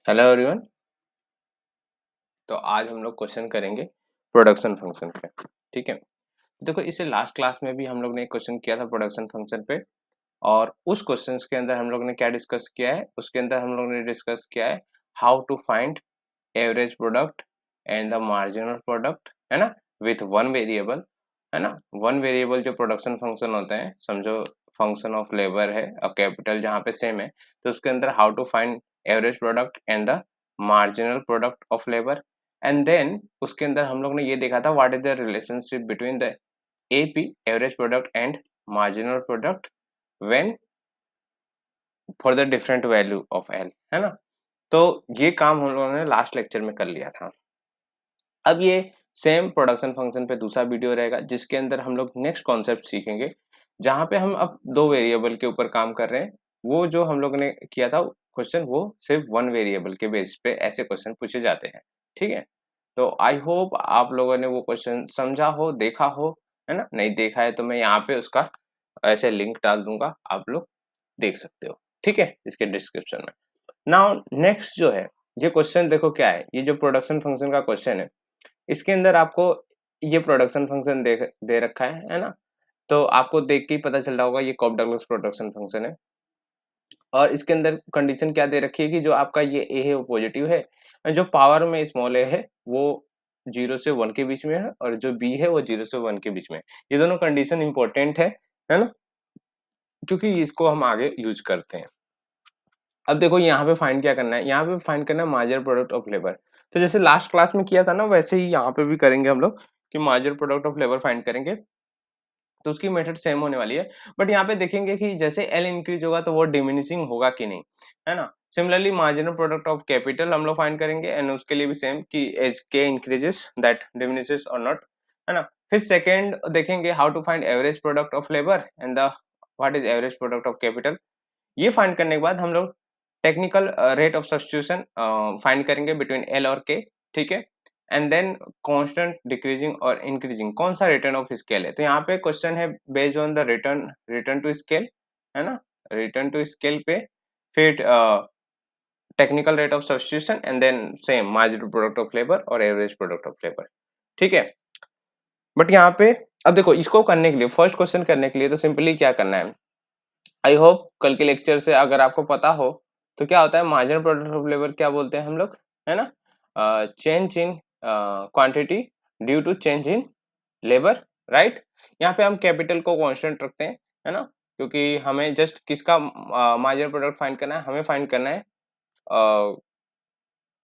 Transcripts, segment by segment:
Hello everyone. तो आज हम लोग क्वेश्चन करेंगे प्रोडक्शन फंक्शन पे। ठीक है, देखो इसे लास्ट क्लास में भी हम लोग ने एक क्वेश्चन किया था प्रोडक्शन फंक्शन पे। और उस क्वेश्चंस के अंदर हम लोग ने क्या डिस्कस किया है, उसके अंदर हम लोग ने डिस्कस किया है how to find average product and the marginal product, है ना, विथ वन वेरिएबल। है ना, वन वेरिएबल जो प्रोडक्शन फंक्शन होते हैं, समझो फंक्शन ऑफ लेबर है और कैपिटल जहाँ पे सेम है, तो उसके अंदर how to find average product and the marginal product of labour. And then उसके अंदर हम लोग ने ये देखा था what is the relationship between the AP average product and marginal product when for the different value of L, है ना। तो ये काम हम लोगों ने लास्ट लेक्चर में कर लिया था। अब ये सेम प्रोडक्शन फंक्शन पे दूसरा वीडियो रहेगा जिसके अंदर हम लोग नेक्स्ट कॉन्सेप्ट सीखेंगे, जहाँ पे हम अब दो वेरिएबल के ऊपर काम कर रहे हैं। वो जो हम लोग ने किया था क्वेश्चन, वो सिर्फ वन वेरिएबल के बेस पे ऐसे क्वेश्चन पूछे जाते हैं। ठीक है, तो आई होप आप लोगों ने वो क्वेश्चन समझा हो, देखा हो। है ना, नहीं देखा है तो मैं यहाँ पे उसका ऐसे लिंक डाल दूंगा, आप लोग देख सकते हो। ठीक है, इसके डिस्क्रिप्शन में। नाउ नेक्स्ट जो है, ये क्वेश्चन देखो क्या है, ये जो प्रोडक्शन फंक्शन का क्वेश्चन है, इसके अंदर आपको ये प्रोडक्शन फंक्शन दे रखा है ना। तो आपको देख के ही पता चल रहा होगा ये कॉप डगलस प्रोडक्शन फंक्शन है। और इसके अंदर कंडीशन क्या दे रखी है कि जो आपका ये ए है वो पॉजिटिव है, जो पावर में स्मॉल ए है वो 0 से 1 के बीच में है, और जो बी है वो 0 से 1 के बीच में है। ये दोनों कंडीशन इंपॉर्टेंट है ना, क्योंकि इसको हम आगे यूज करते हैं। अब देखो यहाँ पे फाइंड क्या करना है, यहाँ पे फाइंड करना है मार्जिनल प्रोडक्ट ऑफ लेबर। तो जैसे लास्ट क्लास में किया था ना, वैसे ही यहाँ पे भी करेंगे हम लोग कि marginal product of labour find करेंगे। तो उसकी मेथड सेम होने वाली है, बट यहाँ पे देखेंगे कि जैसे एल इंक्रीज होगा तो वो डिमिनिशिंग होगा कि नहीं, है ना। Similarly marginal product of capital हम लोग फाइंड करेंगे, एंड उसके लिए भी सेम कि as K increases that diminishes और नॉट, है ना। फिर सेकेंड देखेंगे how to find average product of labour and the what is average product of capital. ये फाइंड करने के बाद हम लोग technical rate of substitution find करेंगे बिटवीन एल और के। ठीक है, एंड देन कांस्टेंट डिक्रीजिंग और इंक्रीजिंग कौन सा रिटर्न ऑफ स्केल है। तो यहाँ पे क्वेश्चन है based on the return return to scale, है ना, रिटर्न टू स्केल पे। फिर technical rate of substitution and then same marginal product of labour और एवरेज प्रोडक्ट ऑफ लेबर। ठीक है, बट यहाँ पे अब देखो इसको करने के लिए, फर्स्ट क्वेश्चन करने के लिए तो सिंपली क्या करना है, आई होप कल के लेक्चर से अगर आपको पता हो तो क्या होता है मार्जिनल प्रोडक्ट ऑफ लेबर क्या बोलते हैं हम लोग, है ना, change in quantity due to change in labour, right. यहाँ पे हम कैपिटल को कांस्टेंट रखते हैं, है ना, क्योंकि हमें जस्ट किसका मार्जिनल प्रोडक्ट फाइंड करना है, हमें फाइंड करना है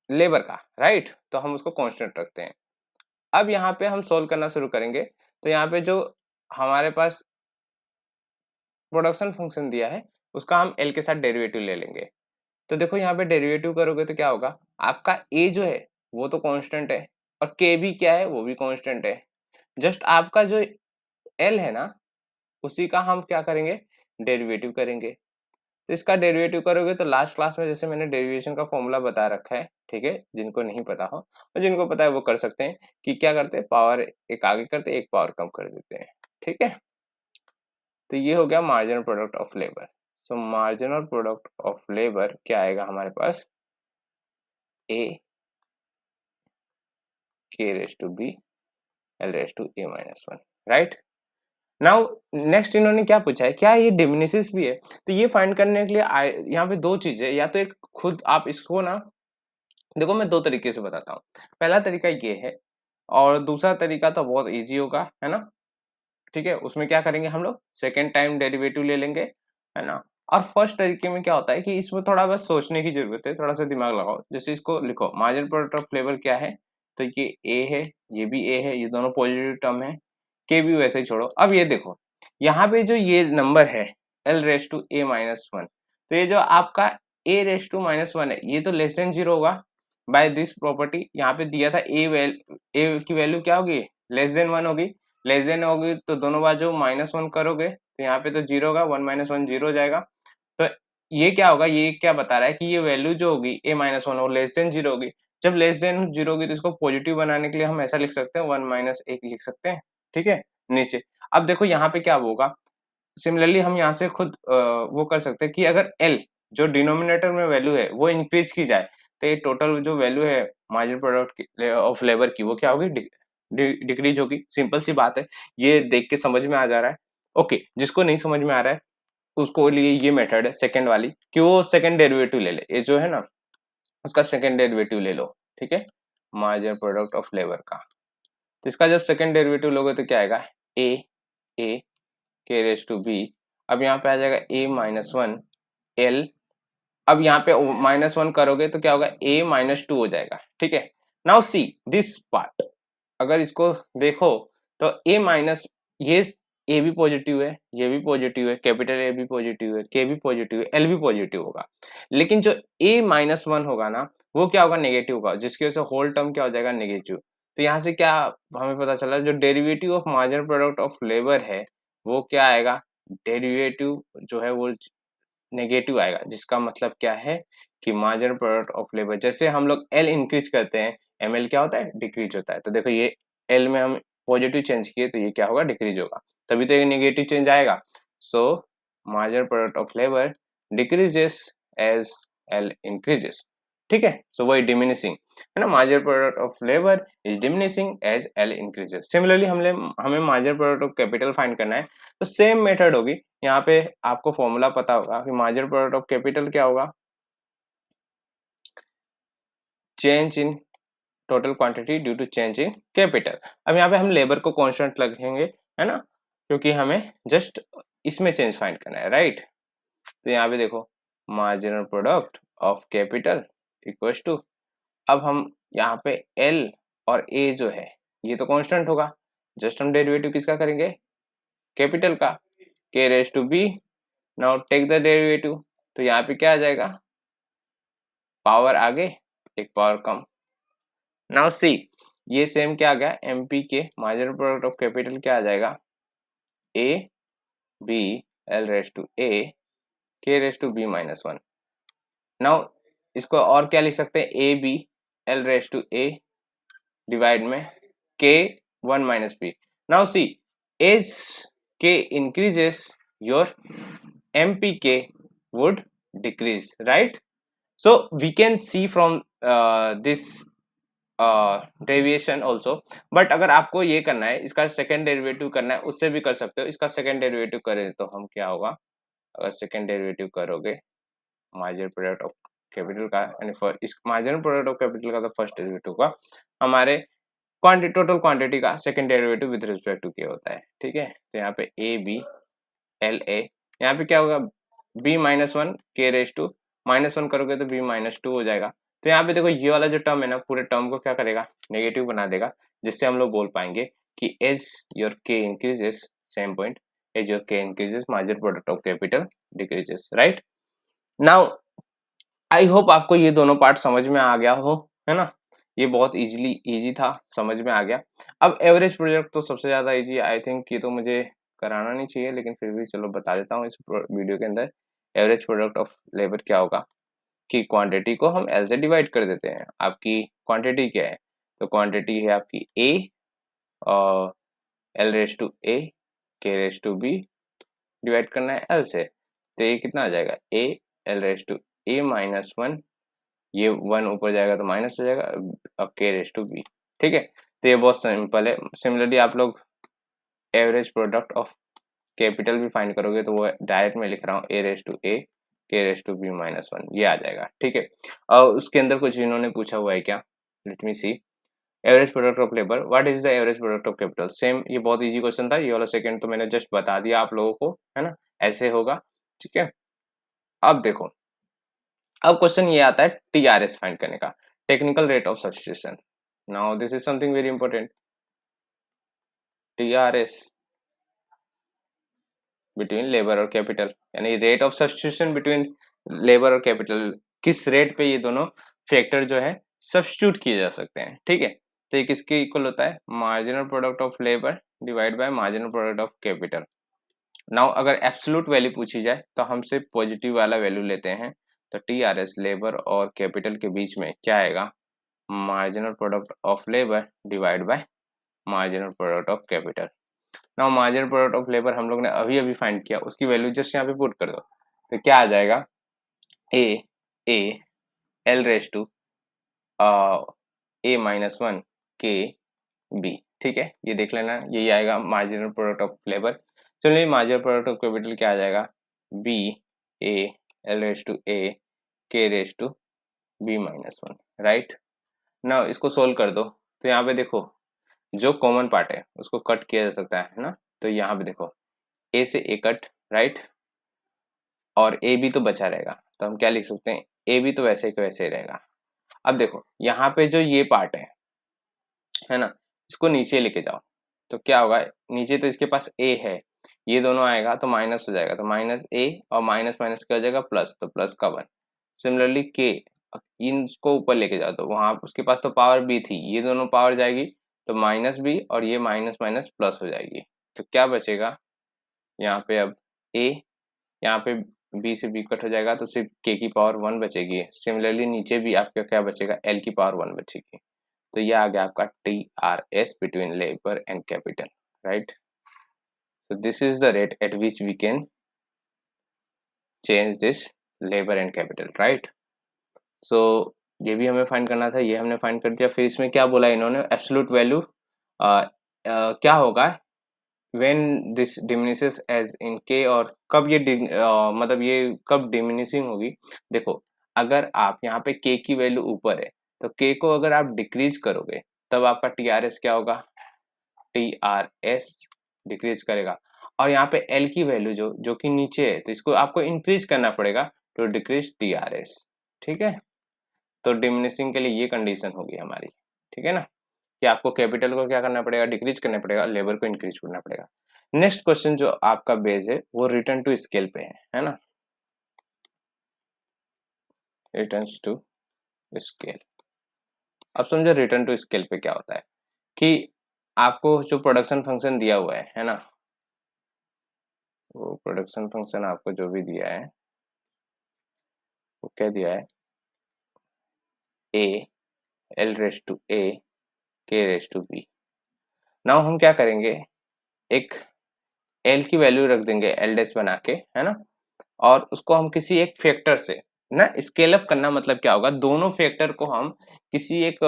लेबर का, राइट। तो हम उसको कांस्टेंट रखते हैं। अब यहाँ पे हम सोल्व करना शुरू करेंगे, तो यहाँ पे जो हमारे पास प्रोडक्शन फंक्शन दिया है उसका हम एल के साथ डेरिवेटिव ले लेंगे। तो देखो यहाँ पे डेरिवेटिव करोगे तो क्या होगा, आपका ए जो है वो तो कांस्टेंट है, और के भी क्या है, वो भी कांस्टेंट है। जस्ट आपका जो एल है ना, उसी का हम क्या करेंगे, डेरिवेटिव करेंगे। तो इसका डेरिवेटिव करोगे तो लास्ट क्लास में जैसे मैंने डेरिवेशन का फॉर्मूला बता रखा है, ठीक है, जिनको नहीं पता हो और जिनको पता है वो कर सकते हैं कि क्या करते हैं, पावर एक आगे करते एक पावर कम कर देते हैं। ठीक है, तो ये हो गया marginal product of labour. So marginal product of labour क्या आएगा हमारे पास, A K raise to B L raise to A minus one, right. Now next इन्होंने क्या पूछा है, क्या ये डिमिनिशिस भी है। तो ये फाइंड करने के लिए यहाँ पे दो चीजें, या तो एक खुद आप इसको ना देखो, मैं दो तरीके से बताता हूँ। पहला तरीका ये है, और दूसरा तरीका तो बहुत इजी होगा, है ना। ठीक है, उसमें क्या करेंगे हम लोग, सेकेंड टाइम डेरिवेटिव ले लेंगे, है ना। और फर्स्ट तरीके में क्या होता है कि इसमें थोड़ा बस सोचने की जरूरत है, थोड़ा सा दिमाग लगाओ। जैसे इसको लिखो, मार्जिनल प्रोडक्ट ऑफ लेबर क्या है, तो ये ए है, ये भी ए है, ये दोनों पॉजिटिव टर्म है, के भी वैसे ही छोड़ो। अब ये देखो यहाँ पे जो ये नंबर है L raise to A minus one, तो ये जो आपका A raise to minus one है ये तो लेस देन जीरो होगा बाय दिस प्रॉपर्टी। यहाँ पे दिया था ए की वैल्यू क्या होगी, लेस देन वन होगी। लेस देन होगी तो दोनों बाजू माइनस वन करोगे तो यहाँ पे तो जीरो होगा, वन माइनस वन जीरो हो जाएगा। तो ये क्या होगा, ये क्या बता रहा है कि ये वैल्यू जो होगी ए माइनस वन और लेस देन जीरो होगी। जब लेस देन जीरो होगी तो इसको पॉजिटिव बनाने के लिए हम ऐसा लिख सकते हैं, वन माइनस एक लिख सकते हैं। ठीक है, नीचे अब देखो यहाँ पे क्या होगा, सिमिलरली हम यहाँ से खुद वो कर सकते हैं कि अगर एल जो डिनोमिनेटर में वैल्यू है वो इंक्रीज की जाए, तो ये टोटल जो वैल्यू है मार्जिनल प्रोडक्ट ऑफ लेबर की वो क्या होगी, डिक्रीज होगी। सिंपल सी बात है, ये देख के समझ में आ जा रहा है। ओके, जिसको नहीं समझ में आ रहा है उसको लिए ये मेथड है सेकंड वाली कि वो सेकंड डेरिवेटिव ले ले, ये जो है ना उसका सेकंड डेरिवेटिव ले लो, ठीक है, मार्जिनल प्रोडक्ट ऑफ लेबर का। तो इसका जब सेकंड डेरिवेटिव लोगे तो क्या आएगा, ए ए के रेस टू बी। अब यहाँ पे आ जाएगा ए माइनस वन एल। अब यहाँ पे -1 करोगे तो क्या होगा, a -2 हो जाएगा, ठीक है। नाउ सी दिस पार्ट, अगर इसको देखो तो a माइनस, ये a भी पॉजिटिव है, ये भी पॉजिटिव है, कैपिटल A भी पॉजिटिव है, k भी पॉजिटिव है, l भी पॉजिटिव होगा। लेकिन जो a-1 होगा ना वो क्या होगा, नेगेटिव होगा, जिसकी वजह से होल टर्म क्या हो जाएगा, नेगेटिव। तो यहाँ से क्या हमें पता चला, जो derivative of marginal product of labour है वो क्या आएगा, डेरिवेटिव जो है वो नेगेटिव आएगा, जिसका मतलब क्या है कि मार्जिनल प्रोडक्ट ऑफ लेबर, जैसे हम लोग एल इंक्रीज करते हैं एम एल क्या होता है, डिक्रीज होता है। तो देखो ये एल में हम पॉजिटिव चेंज किए तो ये क्या होगा, डिक्रीज होगा, तभी तो ये नेगेटिव चेंज आएगा। So marginal product of labour decreases as L increases, ठीक है। सो वही डिमिनिशिंग है ना, marginal product of labour is diminishing as L increases. Similarly हमें marginal product of capital find करना है, तो सेम मेथड होगी। यहाँ पे आपको फॉर्मूला पता होगा कि मार्जिनल प्रोडक्ट ऑफ कैपिटल क्या होगा, change in total quantity due to change in capital. अब यहाँ पे हम लेबर को कांस्टेंट रखेंगे, है ना, क्योंकि हमें जस्ट इसमें चेंज फाइंड करना है, राइट। तो यहाँ पे देखो marginal product of capital equals to, अब हम यहाँ पे एल और ए जो है ये तो कांस्टेंट होगा, जस्ट हम डेरिवेटिव किसका करेंगे, कैपिटल का, K raise to B. Now take the derivative, तो यहाँ पे क्या आ जाएगा, पावर आगे एक पावर कम। नाउ सी ये सेम क्या आ गया, एमपी के मार्जिनल प्रोडक्ट ऑफ कैपिटल क्या आ जाएगा, A B L raise to A K raise to B -1। Now इसको और क्या लिख सकते हैं, A B L raise to A divide में K 1 minus B. Now see as K increases your MP K would decrease, right? So we can see from this derivation also. But अगर आपको ये करना है, इसका सेकेंड डेरिवेटिव करना है, उससे भी कर सकते हो। इसका सेकेंड डेरिवेटिव करें तो हम क्या होगा, अगर सेकेंड डेरिवेटिव करोगे मार्जिनल प्रोडक्ट ऑफ कैपिटल का, यानी इस मार्जिनल प्रोडक्ट ऑफ कैपिटल का तो फर्स्ट डेरिवेटिव का हमारे क्वांटिटी टोटल क्वांटिटी का second derivative with respect to K होता है, ठीक है। तो यहाँ पे ए बी एल ए, यहाँ पे क्या होगा, b-1 के रेस टू -1 करोगे तो b-2 हो जाएगा। तो यहाँ पे देखो ये वाला जो टर्म है ना, पूरे टर्म को क्या करेगा, नेगेटिव बना देगा, जिससे हम लोग बोल पाएंगे कि as your K increases, same point, as your K increases marginal product of capital decreases, right. Now I hope आपको ये दोनों पार्ट समझ में आ गया हो, है ना। ये बहुत इजी था, समझ में आ गया। अब एवरेज प्रोडक्ट तो सबसे ज्यादा इजी, आई थिंक ये तो मुझे कराना नहीं चाहिए, लेकिन फिर भी चलो बता देता हूँ इस वीडियो के अंदर। एवरेज प्रोडक्ट ऑफ लेबर क्या होगा कि क्वांटिटी को हम एल से डिवाइड कर देते हैं। आपकी क्वांटिटी क्या है, तो क्वांटिटी है आपकी ए और L raise to A K raise to B, divide करना है एल से, तो ये कितना आ जाएगा, ए एल रेस टू ए -1, ये 1 ऊपर जाएगा तो माइनस हो जाएगा, अब के रेस टू बी, ठीक है। तो ये बहुत सिंपल है। सिमिलरली आप लोग एवरेज प्रोडक्ट ऑफ कैपिटल भी फाइंड करोगे तो वो डायरेक्ट में लिख रहा हूँ, ए raise to A K raise to B -1, ये आ जाएगा, ठीक है। और उसके अंदर कुछ इन्होंने पूछा हुआ है क्या, let me see. Average product of labour, what is the average product of capital, same, ये बहुत इजी क्वेश्चन था, ये वाला सेकंड तो मैंने जस्ट बता दिया आप लोगों को, है ना, ऐसे होगा, ठीक है। अब देखो, अब क्वेश्चन ये आता है टीआरएस फाइंड करने का, technical rate of substitution. Now this is something very important, TRS between labour और कैपिटल, यानी rate of substitution between labour और कैपिटल, किस रेट पे ये दोनों फैक्टर जो है सब्स्टिट्यूट किए जा सकते हैं, ठीक है। तो ये किसके इक्वल होता है, marginal product of labour divide by marginal product of capital. Now अगर एब्सोल्यूट वैल्यू पूछी जाए तो हम सिर्फ पॉजिटिव वाला वैल्यू लेते हैं, तो टीआरएस लेबर और कैपिटल के बीच में क्या आएगा, marginal product of labour divide by marginal product of capital. Now marginal product of labour हम लोग ने अभी अभी फाइंड किया, उसकी वैल्यू जस्ट यहाँ पे पुट कर दो, तो क्या आ जाएगा, A A L raise to A minus one K B, ठीक है, ये देख लेना, यही आएगा मार्जिनल प्रोडक्ट ऑफ लेबर। चलिए मार्जिनल प्रोडक्ट ऑफ कैपिटल क्या आ जाएगा, B A L raise to A K raise to B minus one, right. ना इसको सोल्व कर दो, तो यहाँ पे देखो जो कॉमन पार्ट है उसको कट किया जा सकता है ना, तो यहाँ पे देखो ए से ए कट, राइट, और ए बी तो बचा रहेगा, तो हम क्या लिख सकते हैं, ए बी तो वैसे के वैसे ही रहेगा। अब देखो यहाँ पे जो ये पार्ट है ना, इसको नीचे लेके जाओ, तो क्या होगा, नीचे तो इसके पास ए है, ये दोनों आएगा तो माइनस हो जाएगा, तो माइनस ए और माइनस माइनस क्या हो जाएगा प्लस, तो प्लस का वन। सिमिलरली के, इनको ऊपर लेके जाओ, तो वहां उसके पास तो पावर बी थी, ये दोनों पावर जाएगी, तो माइनस बी और ये माइनस माइनस प्लस हो जाएगी, तो क्या बचेगा यहाँ पे अब ए, यहाँ पे बी से बी कट हो जाएगा, तो सिर्फ के की पावर वन बचेगी। सिमिलरली नीचे भी आपका क्या बचेगा, एल की पावर वन बचेगी। तो ये आ गया आपका T R S between labour and capital, right. So this is the rate at which we can change this labour and capital, right. So ये भी हमें फाइंड करना था, ये हमने फाइंड कर दिया। फिर इसमें क्या बोला इन्होंने, एब्सोल्यूट वैल्यू क्या होगा when this diminishes as in k, और कब ये मतलब ये कब डिमिनिशिंग होगी। देखो अगर आप यहाँ पे k की वैल्यू ऊपर है, तो k को अगर आप डिक्रीज करोगे तब आपका TRS क्या होगा, TRS डिक्रीज करेगा। और यहाँ पे L की वैल्यू जो जो कि नीचे है, तो इसको आपको इंक्रीज करना पड़ेगा टू डिक्रीज TRS, ठीक है। तो डिमिनिशिंग के लिए ये कंडीशन होगी हमारी, ठीक है ना, कि आपको कैपिटल को क्या करना पड़ेगा, डिक्रीज करना पड़ेगा, लेबर को इंक्रीज करना पड़ेगा। नेक्स्ट क्वेश्चन जो आपका बेस है वो रिटर्न टू स्केल पे है ना, रिटर्न्स टू स्केल। अब समझो रिटर्न टू स्केल पे क्या होता है, कि आपको जो प्रोडक्शन फंक्शन दिया हुआ है ना, वो प्रोडक्शन फंक्शन आपको जो भी दिया है वो क्या दिया है, ए L raise to A K raise to B. Now हम क्या करेंगे, एक एल की वैल्यू रख देंगे एल डैश बना के, है ना, और उसको हम किसी एक फैक्टर से ना स्केल अप करना, मतलब क्या होगा, दोनों फैक्टर को हम किसी एक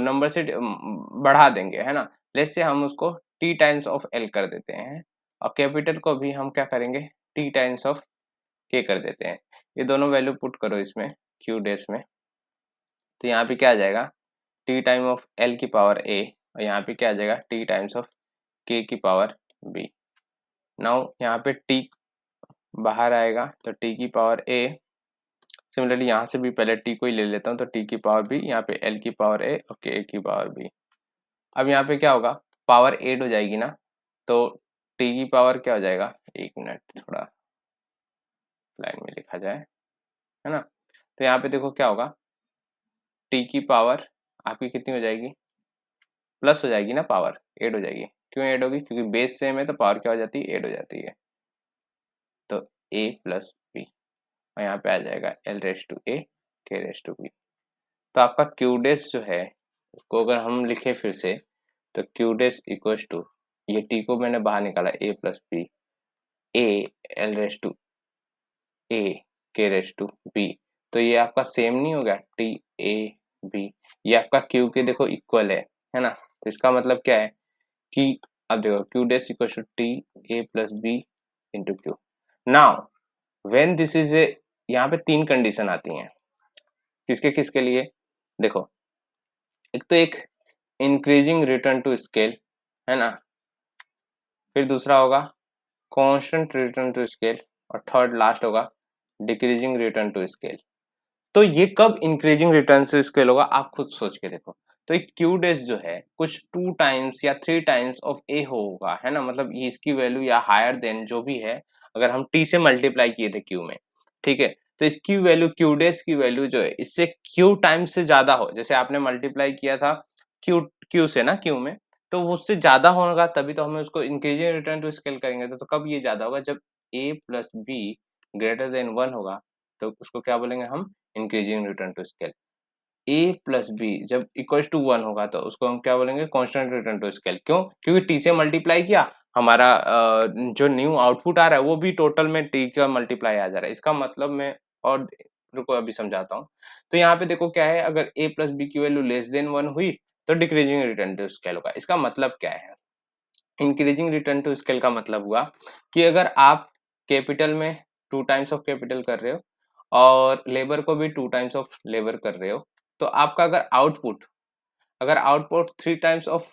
नंबर से बढ़ा देंगे, है ना। लेट्स से हम उसको टी टाइम्स ऑफ एल कर देते हैं, और कैपिटल को भी हम क्या करेंगे, टी टाइम्स ऑफ के कर देते हैं। ये दोनों वैल्यू पुट करो इसमें क्यू डैश में, तो यहाँ पे क्या आ जाएगा, टी टाइम ऑफ एल की पावर ए, और यहाँ पे क्या आ जाएगा, टी टाइम्स ऑफ के की पावर बी। नाउ यहाँ पे टी बाहर आएगा, तो टी की पावर ए, सिमिलरली यहाँ से भी पहले टी को ही ले लेता हूँ, तो टी की पावर बी, यहाँ पे एल की पावर ए और के की पावर बी। अब यहाँ पे क्या होगा, पावर एड हो जाएगी ना, तो टी की पावर क्या हो जाएगा, एक मिनट थोड़ा लाइन में लिखा जाए, है ना। तो यहाँ पे देखो क्या होगा, टी की पावर आपकी कितनी हो जाएगी, प्लस हो जाएगी ना, पावर एड हो जाएगी। क्यों एड होगी, क्योंकि बेस सेम है तो पावर क्या हो जाती है, एड हो जाती है। तो ए प्लस बी, और यहाँ पे आ जाएगा L raise to A K raise to B. तो आपका क्यू डेस जो है उसको अगर हम लिखे फिर से, तो क्यू डेस इक्वल्स टू, ये टी को मैंने बाहर निकाला, A plus B, A L raise to A K raise to B. तो ये आपका सेम नहीं हो गया, टी ए बी, ये आपका क्यू के देखो इक्वल है ना। तो इसका मतलब क्या है कि अब देखो Q dash equal to T A plus B into Q. Now when this is A, यहाँ पे तीन कंडीशन आती हैं, किसके किसके लिए, देखो एक तो एक इंक्रीजिंग रिटर्न टू स्केल, है ना, फिर दूसरा होगा कांस्टेंट रिटर्न टू स्केल, और थर्ड लास्ट होगा डिक्रीजिंग रिटर्न टू स्केल। तो ये कब इंक्रीजिंग रिटर्न टू स्केल होगा, आप खुद सोच के देखो। तो एक क्यू डेस जो है कुछ 2 टाइम्स या 3 टाइम्स ऑफ ए होगा, है ना, मतलब ये इसकी वैल्यू या हायर देन जो भी है, अगर हम टी से मल्टीप्लाई किए थे क्यू में, ठीक है, तो इसकी वैल्यू क्यू डेस की वैल्यू जो है इससे क्यू टाइम्स से ज्यादा हो, जैसे आपने मल्टीप्लाई किया था क्यू क्यू से ना क्यू में, तो उससे ज्यादा होगा तभी तो हमें उसको इंक्रीजिंग रिटर्न टू स्केल करेंगे। तो कब ये ज्यादा होगा, जब A plus B greater than 1 होगा, तो उसको क्या बोलेंगे हम, increasing return to scale. A plus B जब इक्वल टू 1 होगा तो उसको हम क्या बोलेंगे, कांस्टेंट रिटर्न टू स्केल। क्यों, क्योंकि टी से मल्टीप्लाई किया, हमारा जो न्यू आउटपुट आ रहा है वो भी टोटल में टी का मल्टीप्लाई आ जा रहा है, इसका मतलब में और रुको अभी समझाता हूँ। तो यहाँ पे देखो क्या है, अगर a प्लस बी की वैल्यू लेस देन 1 हुई तो डिक्रीजिंग रिटर्न टू स्केल होगा। इसका मतलब क्या है? इंक्रीजिंग रिटर्न टू स्केल का मतलब हुआ कि अगर आप कैपिटल में 2 टाइम्स ऑफ कैपिटल कर रहे हो और लेबर को भी 2 टाइम्स ऑफ लेबर कर रहे हो, तो आपका अगर output 3 times of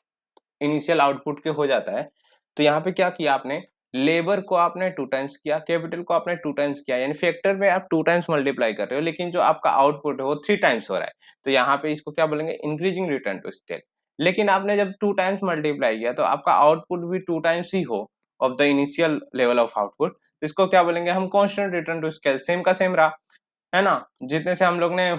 initial output के हो जाता है, तो यहाँ पे क्या किया आपने, लेबर को आपने 2 टाइम्स किया, कैपिटल को आपने 2 टाइम्स किया, यानी फैक्टर में आप 2 टाइम्स मल्टीप्लाई कर रहे हो, लेकिन जो आपका आउटपुट है वो 3 टाइम्स हो रहा है। तो यहाँ पे इसको क्या बोलेंगे, इंक्रीजिंग रिटर्न टू स्केल। लेकिन आपने जब 2 टाइम्स मल्टीप्लाई किया तो आपका आउटपुट भी 2 टाइम्स ही हो of the initial level of output, तो इसको क्या बोलेंगे हम, constant return to scale, same का सेम रहा। है ना? जितने से हम लोग ने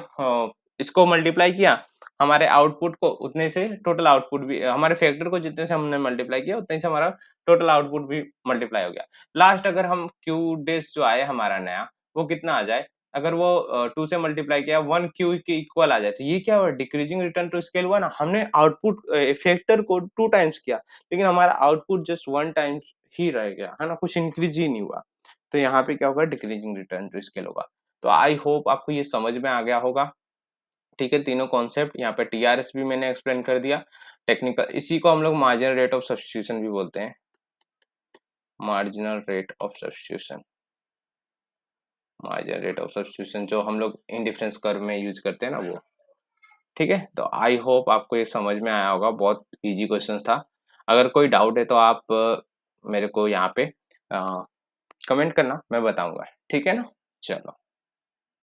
इसको मल्टीप्लाई किया, हमारे आउटपुट को उतने से टोटल आउटपुट भी, हमारे फैक्टर को जितने से हमने मल्टीप्लाई किया उतने से हमारा टोटल आउटपुट भी मल्टीप्लाई हो गया। लास्ट अगर हम क्यू डैश जो आए हमारा नया, वो कितना आ जाए, अगर वो 2 से मल्टीप्लाई किया 1 क्यू के इक्वल आ जाए, तो ये क्या हुआ, डिक्रीजिंग रिटर्न टू स्केल हुआ ना। हमने आउटपुट फैक्टर को 2 टाइम्स किया, लेकिन हमारा आउटपुट जस्ट 1 टाइम्स ही रह गया, है ना? कुछ इंक्रीज ही नहीं हुआ। तो यहाँ पे क्या होगा, डिक्रीजिंग रिटर्न टू स्केल होगा। तो आई होप आपको ये समझ में आ गया होगा। ठीक है, तीनों कॉन्सेप्ट यहाँ पे टीआरएस भी मैंने एक्सप्लेन कर दिया। टेक्निकल, इसी को हम लोग मार्जिनल रेट ऑफ सब्स्टिट्यूशन भी बोलते हैं। Marginal rate of substitution, marginal rate of substitution जो हम लोग इंडिफरेंस कर्व में यूज करते हैं ना, वो। ठीक है, तो आई होप आपको ये समझ में आया होगा। बहुत इजी क्वेश्चन था। अगर कोई डाउट है तो आप मेरे को यहाँ पे कमेंट करना, मैं बताऊंगा। ठीक है ना? चलो।